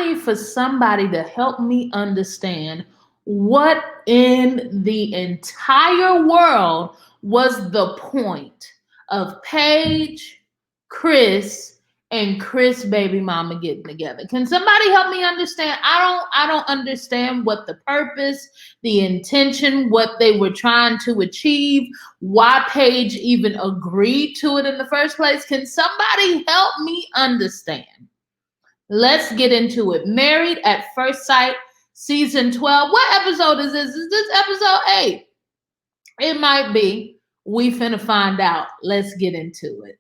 need for somebody to help me understand what in the entire world was the point of Paige, Chris, and Chris baby mama getting together. Can somebody help me understand? I don't understand what the purpose, the intention, what they were trying to achieve, why Paige even agreed to it in the first place. Can somebody help me understand? Let's get into it. Married at First Sight, season 12. What episode is this? Is this episode 8? It might be. We finna find out. Let's get into it.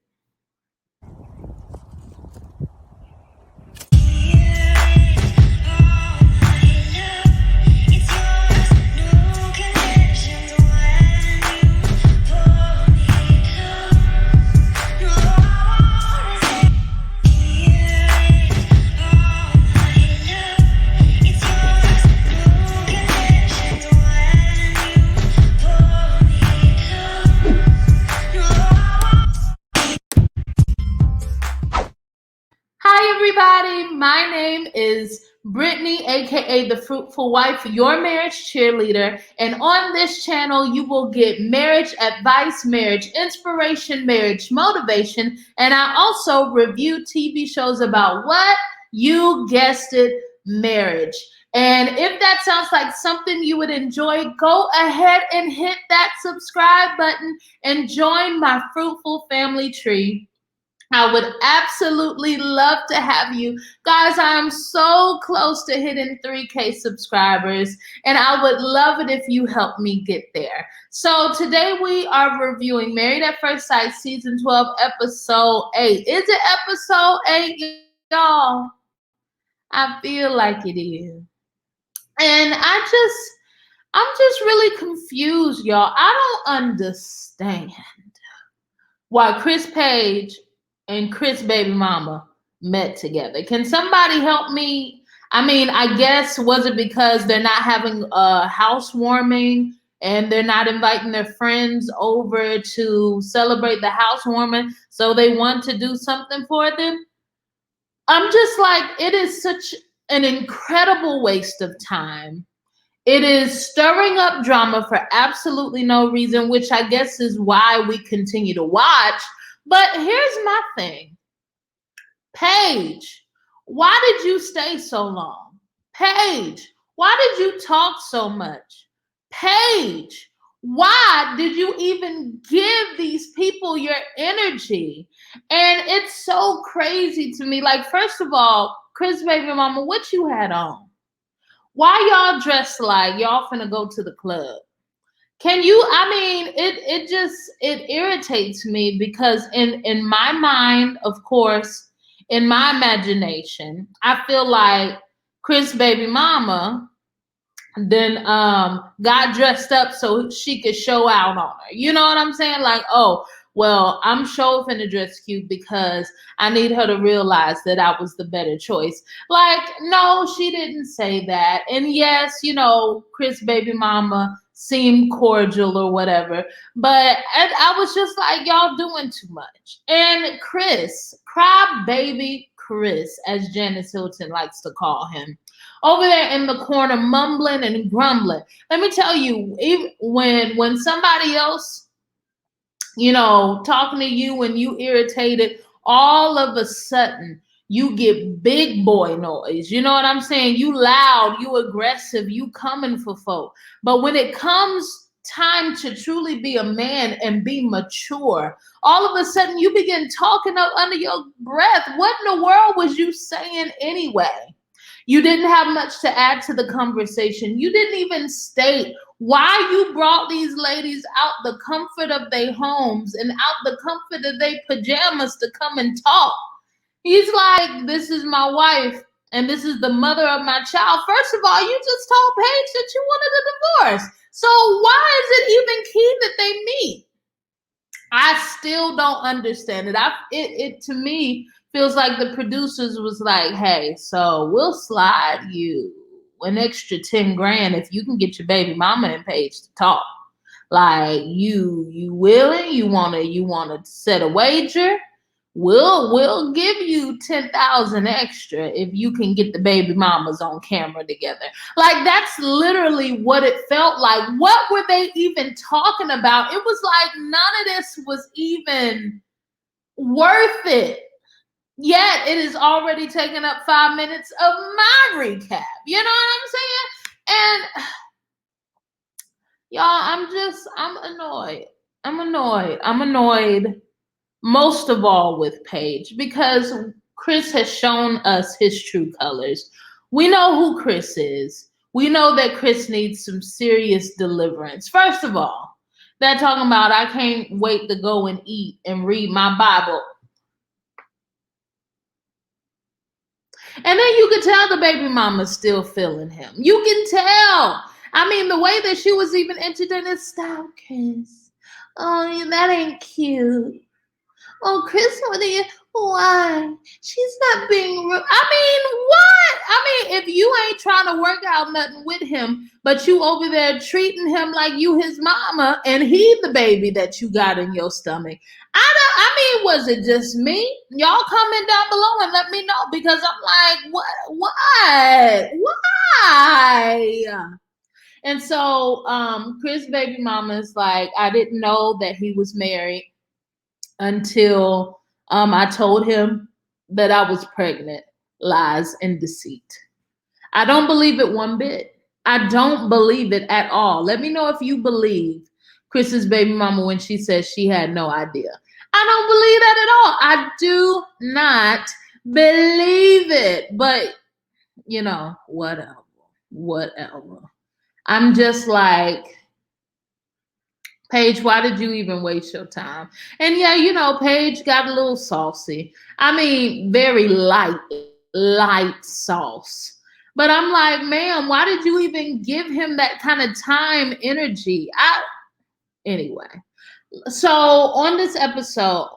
Hi, everybody. My name is Brittany, aka the Fruitful Wife, your marriage cheerleader. And on this channel, you will get marriage advice, marriage inspiration, marriage motivation. And I also review TV shows about what? You guessed it, marriage. And if that sounds like something you would enjoy, go ahead and hit that subscribe button and join my Fruitful Family tree. I would absolutely love to have you. Guys, I am so close to hitting 3K subscribers, and I would love it if you help me get there. So today we are reviewing Married at First Sight, season 12, episode 8. Is it episode 8, y'all? I feel like it is. And I'm just really confused, y'all. I don't understand why Chris Paige and Chris baby mama met together. Can somebody help me? I mean, I guess, was it because they're not having a housewarming and they're not inviting their friends over to celebrate the housewarming, so they want to do something for them? I'm just like, it is such an incredible waste of time. It is stirring up drama for absolutely no reason, which I guess is why we continue to watch. But here's my thing. Paige, why did you stay so long? Paige, why did you talk so much? Paige, why did you even give these people your energy? And it's so crazy to me. Like, first of all, Chris baby mama, what you had on? Why y'all dressed like y'all finna go to the club? Can you, I mean, it irritates me because in my mind, of course, in my imagination, I feel like Chris baby mama then got dressed up so she could show out on her. You know what I'm saying? Like, oh, well, I'm sure finna dress cute because I need her to realize that I was the better choice. Like, no, she didn't say that. And yes, you know, Chris baby mama seemed cordial or whatever, but I was just like, y'all doing too much. And Chris, cry baby Chris, as Janice Hilton likes to call him, over there in the corner mumbling and grumbling. Let me tell you, even when somebody else, you know, talking to you and you irritated, all of a sudden you get big boy noise. You know what I'm saying? You loud, you aggressive, you coming for folk. But when it comes time to truly be a man and be mature, all of a sudden you begin talking up under your breath. What in the world was you saying anyway? You didn't have much to add to the conversation. You didn't even state why you brought these ladies out the comfort of their homes and out the comfort of their pajamas to come and talk. He's like, this is my wife and this is the mother of my child. First of all, you just told Paige that you wanted a divorce. So why is it even key that they meet? I still don't understand it. It to me feels like the producers was like, hey, so we'll slide you an extra 10 grand if you can get your baby mama and Paige to talk. Like, you willing? You wanna set a wager? We'll give you 10,000 extra if you can get the baby mamas on camera together. Like that's literally what it felt like. What were they even talking about? It was like none of this was even worth it. Yet it is already taken up 5 minutes of my recap. You know what I'm saying? And y'all, I'm annoyed. I'm annoyed most of all with Paige because Chris has shown us his true colors. We know who Chris is. We know that Chris needs some serious deliverance. First of all, they're talking about I can't wait to go and eat and read my Bible. And then you could tell the baby mama's still feeling him. You can tell. I mean, the way that she was even entertaining, stop, Chris. Oh, that ain't cute. Oh, Chris, why? She's not being rude. I mean, what? I mean, if you ain't trying to work out nothing with him, but you over there treating him like you his mama and he the baby that you got in your stomach. I mean, was it just me? Y'all comment down below and let me know because I'm like, what? Why? And so Chris baby mama's like, I didn't know that he was married until I told him that I was pregnant. Lies and deceit. I don't believe it one bit. I don't believe it at all. Let me know if you believe Chris's baby mama when she says she had no idea. I don't believe that at all. I do not believe it. But, you know, whatever. I'm just like, Paige, why did you even waste your time? And yeah, you know, Paige got a little saucy. I mean, very light sauce. But I'm like, ma'am, why did you even give him that kind of time, energy? Anyway. So on this episode,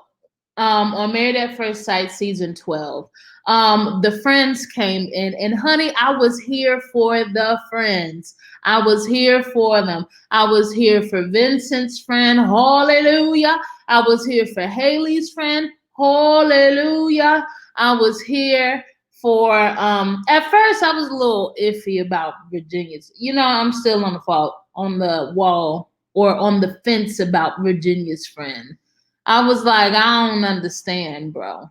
on Married at First Sight season 12, the friends came in, and honey, I was here for the friends. I was here for them. I was here for Vincent's friend, hallelujah. I was here for Haley's friend, hallelujah. I was here for at first I was a little iffy about Virginia's. You know, I'm still on the wall or on the fence about Virginia's friend. I was like, I don't understand, bro.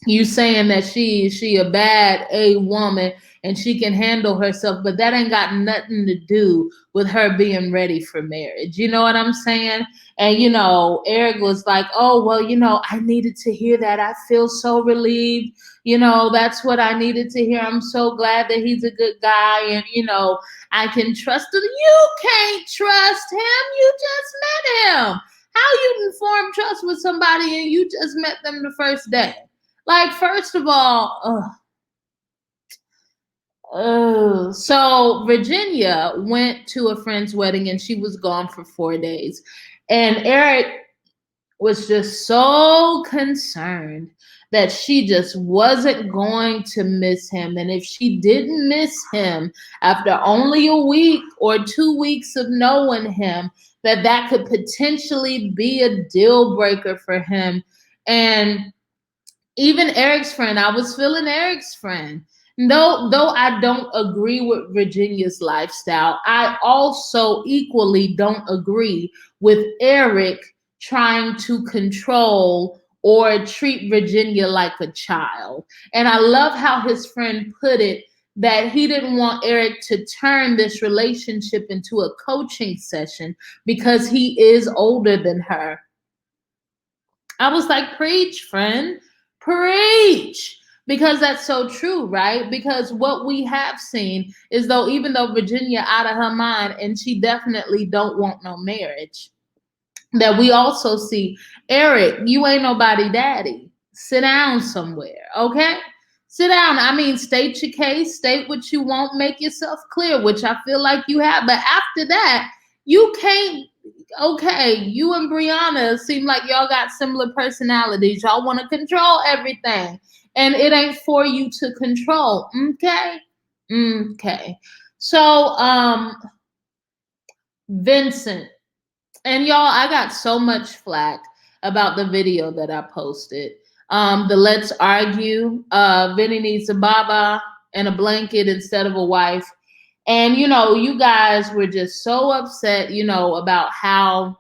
You saying that she a bad A woman and she can handle herself, but that ain't got nothing to do with her being ready for marriage. You know what I'm saying? And you know, Eric was like, oh, well, you know, I needed to hear that. I feel so relieved. You know, that's what I needed to hear. I'm so glad that he's a good guy and you know, I can trust him. You can't trust him. You just met him. How you can form trust with somebody and you just met them the first day? Like, first of all, so Virginia went to a friend's wedding and she was gone for 4 days. And Eric was just so concerned that she just wasn't going to miss him. And if she didn't miss him after only a week or 2 weeks of knowing him, that could potentially be a deal breaker for him. And even Eric's friend, I was feeling Eric's friend. Though I don't agree with Virginia's lifestyle, I also equally don't agree with Eric trying to control or treat Virginia like a child. And I love how his friend put it that he didn't want Eric to turn this relationship into a coaching session because he is older than her. I was like, preach, friend, preach. Because that's so true, right? Because what we have seen is though, even though Virginia out of her mind and she definitely don't want no marriage, that we also see, Eric, you ain't nobody daddy. Sit down somewhere, okay? Sit down. I mean, state your case, state what you want, make yourself clear, which I feel like you have. But after that, you can't, okay, you and Brianna seem like y'all got similar personalities. Y'all want to control everything. And it ain't for you to control. Okay? Okay. So, Vincent. And y'all, I got so much flack about the video that I posted. The let's argue. Vinny needs a baba and a blanket instead of a wife. And you guys were just so upset, about how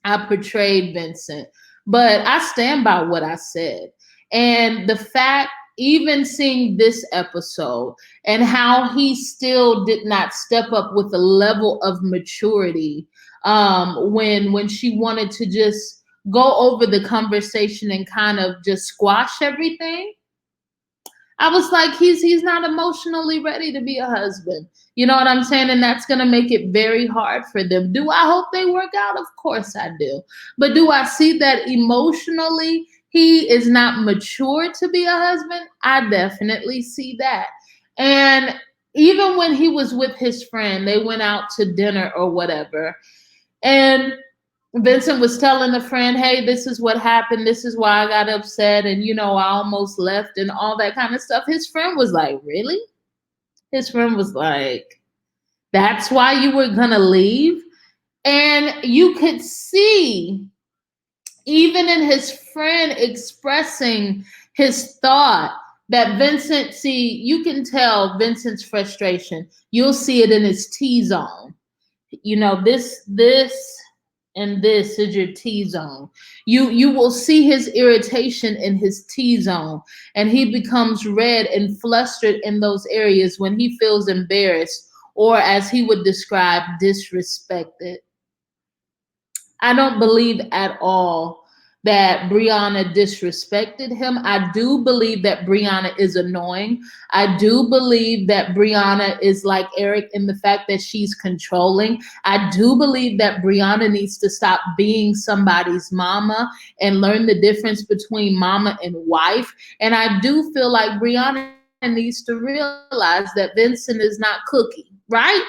I portrayed Vincent. But I stand by what I said. And the fact, even seeing this episode and how he still did not step up with the level of maturity, when she wanted to just go over the conversation and kind of just squash everything. I was like, he's not emotionally ready to be a husband. You know what I'm saying? And that's gonna make it very hard for them. Do I hope they work out? Of course I do. But do I see that emotionally he is not mature to be a husband? I definitely see that. And even when he was with his friend, they went out to dinner or whatever. And Vincent was telling a friend, hey, this is what happened. This is why I got upset. And, I almost left and all that kind of stuff. His friend was like, really? His friend was like, that's why you were going to leave? And you could see, even in his friend expressing his thought, that Vincent, you can tell Vincent's frustration. You'll see it in his T zone. This and this is your T zone. You will see his irritation in his T zone, and he becomes red and flustered in those areas when he feels embarrassed, or as he would describe, disrespected. I don't believe at all that Brianna disrespected him. I do believe that Brianna is annoying. I do believe that Brianna is like Eric in the fact that she's controlling. I do believe that Brianna needs to stop being somebody's mama and learn the difference between mama and wife. And I do feel like Brianna needs to realize that Vincent is not cookie, right?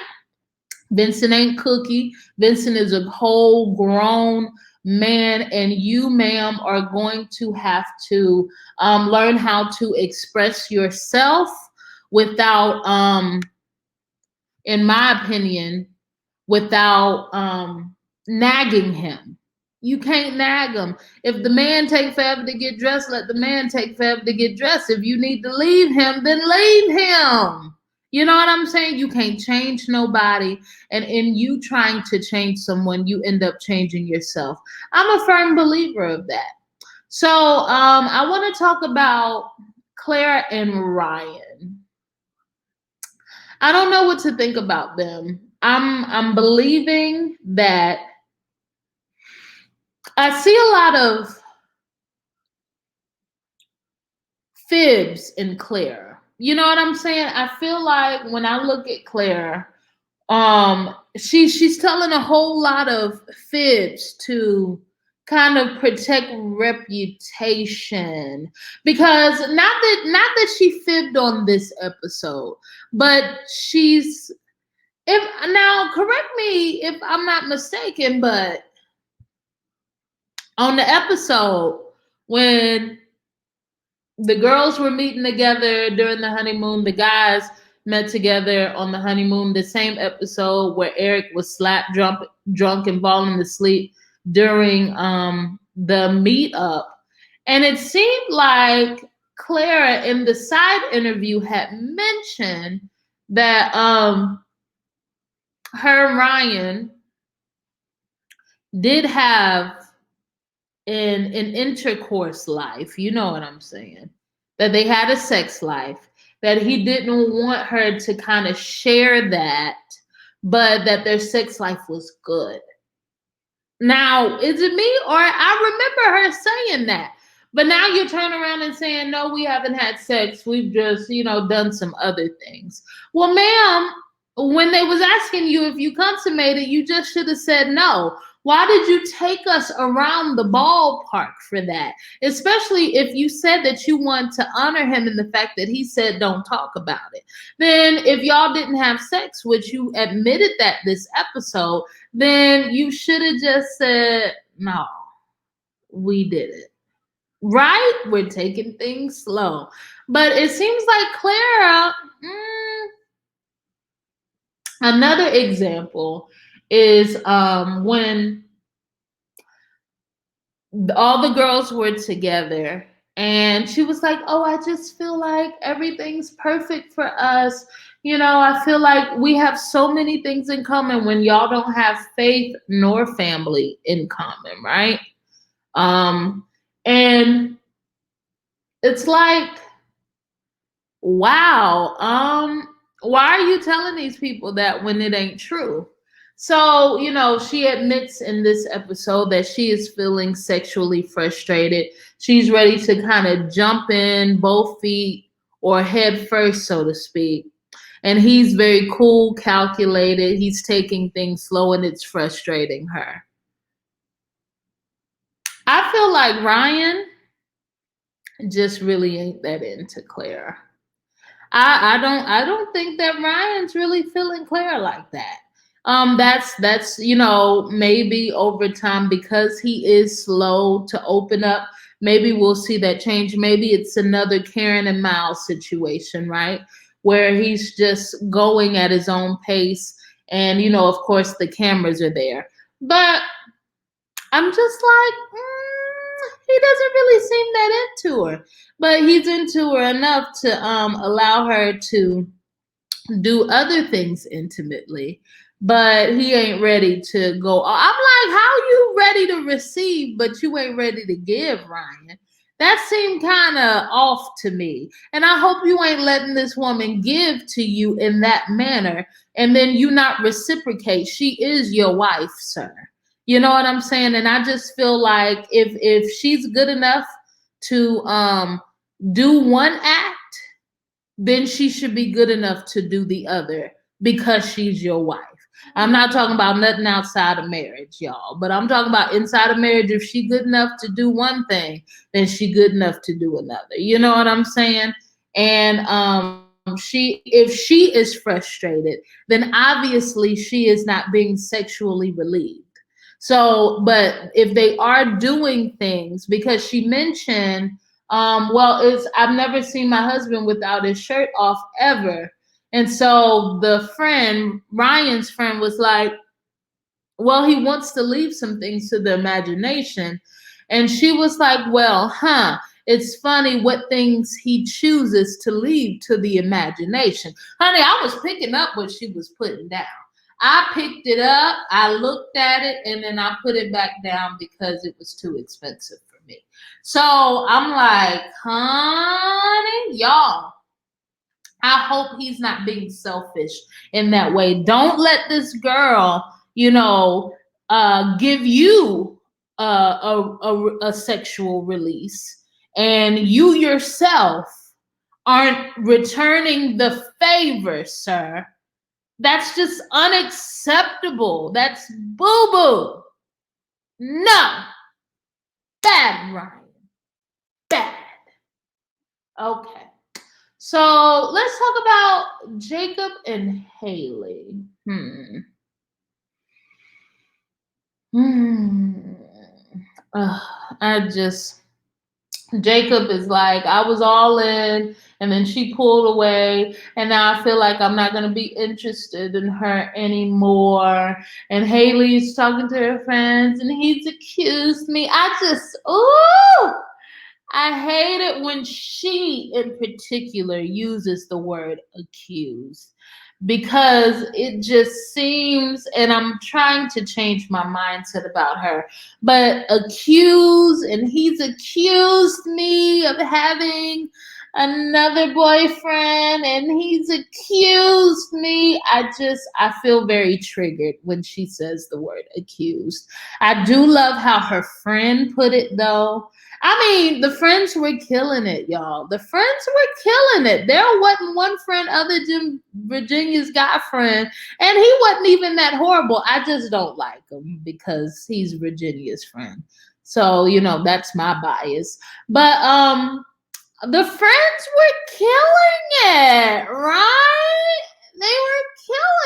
Vincent ain't cookie. Vincent is a whole grown man, and you, ma'am, are going to have to learn how to express yourself without, in my opinion, without nagging him. You can't nag him. If the man take forever to get dressed, let the man take forever to get dressed. If you need to leave him, then leave him. You know what I'm saying? You can't change nobody. And in you trying to change someone, you end up changing yourself. I'm a firm believer of that. So I want to talk about Claire and Ryan. I don't know what to think about them. I'm believing that I see a lot of fibs in Claire. You know what I'm saying? I feel like when I look at Claire, she's telling a whole lot of fibs to kind of protect reputation, because not that she fibbed on this episode, but she's, if now correct me if I'm not mistaken, but on the episode when the girls were meeting together during the honeymoon, the guys met together on the honeymoon, the same episode where Eric was slapped drunk and falling asleep during the meetup. And it seemed like Clara in the side interview had mentioned that her and Ryan did have an intercourse life, you know what I'm saying? That they had a sex life, that he didn't want her to kind of share that, but that their sex life was good. Now, is it me, or I remember her saying that? But now you turn around and saying, no, we haven't had sex. We've just, done some other things. Well, ma'am, when they was asking you if you consummated, you just should have said no. Why did you take us around the ballpark for that? Especially if you said that you want to honor him in the fact that he said don't talk about it. Then if y'all didn't have sex, which you admitted that this episode, then you should have just said, no, we did it. Right? We're taking things slow. But it seems like Clara, another example is when all the girls were together And she was like, oh, I just feel like everything's perfect for us. I feel like we have so many things in common when y'all don't have faith nor family in common, right? And it's like, wow, why are you telling these people that when it ain't true? So, she admits in this episode that she is feeling sexually frustrated. She's ready to kind of jump in both feet or head first, so to speak. And he's very cool, calculated. He's taking things slow, and it's frustrating her. I feel like Ryan just really ain't that into Claire. I don't think that Ryan's really feeling Claire like that. That's maybe over time, because he is slow to open up. Maybe we'll see that change. Maybe it's another Karen and Miles situation, right? Where he's just going at his own pace, and of course the cameras are there. But I'm just like, he doesn't really seem that into her. But he's into her enough to allow her to do other things intimately. But he ain't ready to go. I'm like, how you ready to receive, but you ain't ready to give, Ryan? That seemed kind of off to me. And I hope you ain't letting this woman give to you in that manner and then you not reciprocate. She is your wife, sir. You know what I'm saying? And I just feel like if she's good enough to do one act, then she should be good enough to do the other because she's your wife. I'm not talking about nothing outside of marriage, y'all, but I'm talking about inside of marriage. If she good enough to do one thing, then she good enough to do another. You know what I'm saying? And if she is frustrated, then obviously she is not being sexually relieved. So, but if they are doing things, because she mentioned, I've never seen my husband without his shirt off ever. And so the friend, Ryan's friend, was like, well, he wants to leave some things to the imagination. And she was like, well, it's funny what things he chooses to leave to the imagination. Honey, I was picking up what she was putting down. I picked it up, I looked at it, and then I put it back down because it was too expensive for me. So I'm like, honey, y'all, I hope he's not being selfish in that way. Don't let this girl, give you a sexual release, and you yourself aren't returning the favor, sir. That's just unacceptable. That's boo-boo. No. Bad, Ryan. Bad. Okay. So let's talk about Jacob and Haley. Jacob is like, I was all in, and then she pulled away, and now I feel like I'm not going to be interested in her anymore. And Haley's talking to her friends, and he's accused me. I hate it when she in particular uses the word accused, because it just seems, and I'm trying to change my mindset about her, but accused, and he's accused me of having another boyfriend, and he's accused me. I feel very triggered when she says the word accused. I do love how her friend put it, though. I mean, the friends were killing it, y'all. The friends were killing it. There wasn't one friend other than Virginia's guy friend, and he wasn't even that horrible. I just don't like him because he's Virginia's friend. So, that's my bias. But the friends were killing it, right? They were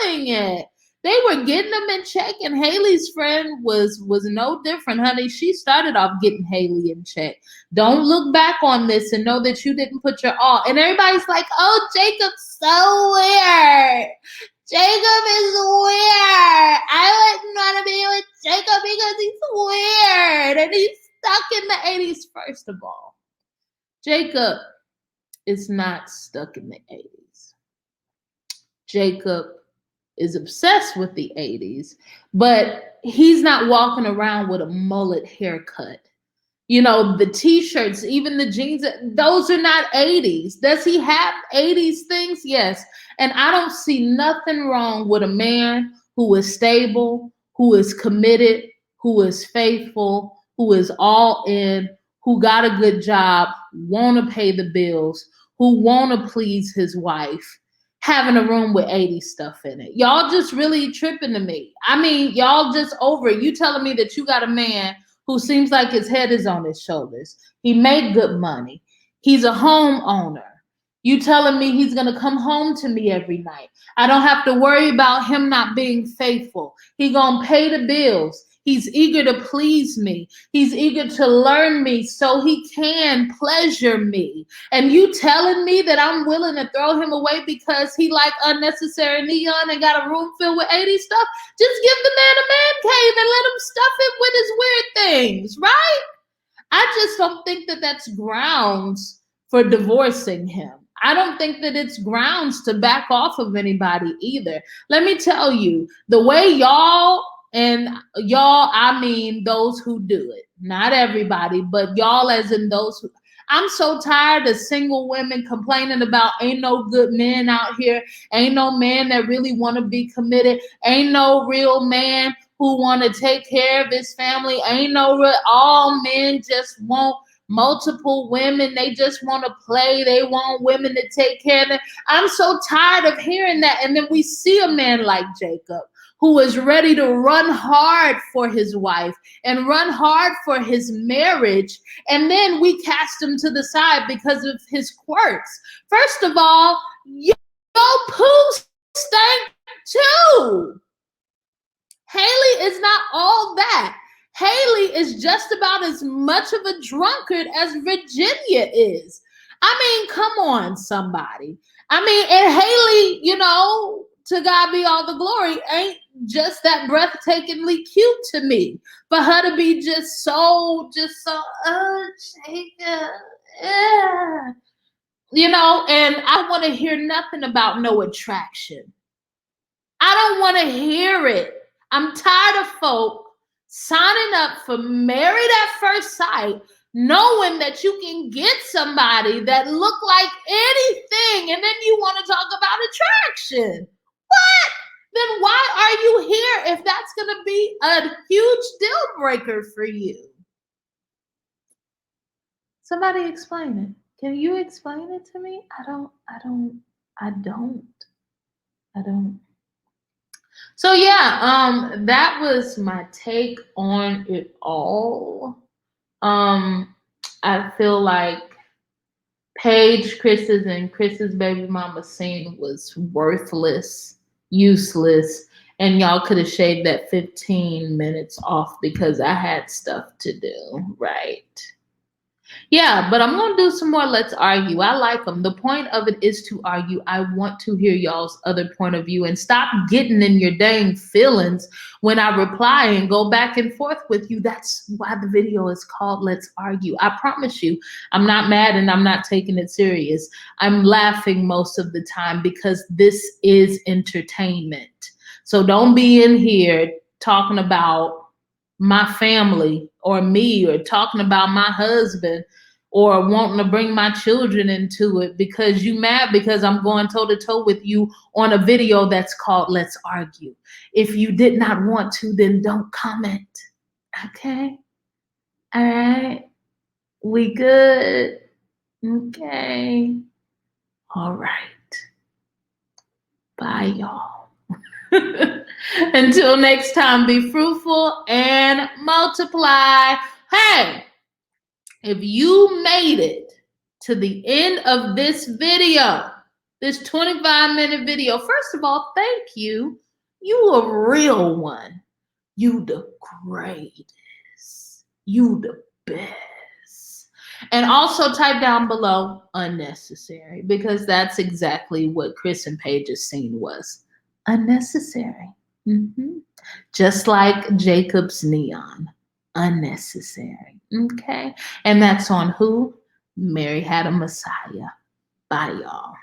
killing it. They were getting them in check, and Haley's friend was no different, honey. She started off getting Haley in check. Don't look back on this and know that you didn't put your all. And everybody's like, oh, Jacob's so weird. Jacob is weird. I wouldn't want to be with Jacob because he's weird. And he's stuck in the 80s, first of all. Jacob is not stuck in the 80s. Jacob is obsessed with the 80s, but he's not walking around with a mullet haircut. You know, the t-shirts, even the jeans, those are not 80s. Does he have 80s things? Yes. And I don't see nothing wrong with a man who is stable, who is committed, who is faithful, who is all in, who got a good job, want to pay the bills, who want to please his wife, having a room with 80 stuff in it. Y'all just really tripping to me. I mean, y'all just over it. You telling me that you got a man who seems like his head is on his shoulders. He made good money. He's a homeowner. You telling me he's going to come home to me every night. I don't have to worry about him not being faithful. He going to pay the bills. He's eager to please me. He's eager to learn me so he can pleasure me. And you telling me that I'm willing to throw him away because he like unnecessary neon and got a room filled with 80 stuff? Just give the man a man cave and let him stuff it with his weird things, right? I just don't think that that's grounds for divorcing him. I don't think that it's grounds to back off of anybody either. Let me tell you, the way y'all, and y'all, I mean those who do it, not everybody, but y'all as in those who, I'm so tired of single women complaining about ain't no good men out here, ain't no man that really want to be committed, ain't no real man who want to take care of his family, ain't no real, all men just want multiple women, they just want to play, they want women to take care of them. I'm so tired of hearing that. And then we see a man like Jacob who is ready to run hard for his wife and run hard for his marriage, and then we cast him to the side because of his quirks. First of all, your poo stank too. Haley is not all that. Haley is just about as much of a drunkard as Virginia is. I mean, come on, somebody. I mean, and Haley, you know, to God be all the glory, ain't just that breathtakingly cute to me. For her to be just so, Jacob, yeah. You know, and I want to hear nothing about no attraction. I don't want to hear it. I'm tired of folk signing up for married at first sight, knowing that you can get somebody that look like anything, and then you want to talk about attraction. What? Then why are you here if that's going to be a huge deal breaker for you? Somebody explain it. Can you explain it to me? I don't. So yeah, that was my take on it all. I feel like Paige, Chris's baby mama scene was worthless, useless, and y'all could have shaved that 15 minutes off because I had stuff to do, right? Yeah, but I'm going to do some more Let's Argue. I like them. The point of it is to argue. I want to hear y'all's other point of view, and stop getting in your dang feelings when I reply and go back and forth with you. That's why the video is called Let's Argue. I promise you, I'm not mad and I'm not taking it serious. I'm laughing most of the time because this is entertainment. So don't be in here talking about my family or me, or talking about my husband, or wanting to bring my children into it because you mad because I'm going toe to toe with you on a video that's called Let's Argue. If you did not want to, then don't comment. Okay? All right? We good? Okay. All right. Bye, y'all. Until next time, be fruitful and multiply. Hey, if you made it to the end of this video, this 25-minute video, first of all, thank you. You a real one. You the greatest. You the best. And also type down below unnecessary, because that's exactly what Chris and Paige's scene was. Unnecessary. Just like Jacob's neon. Unnecessary. Okay? And that's on who? Mary had a Messiah. Bye, y'all.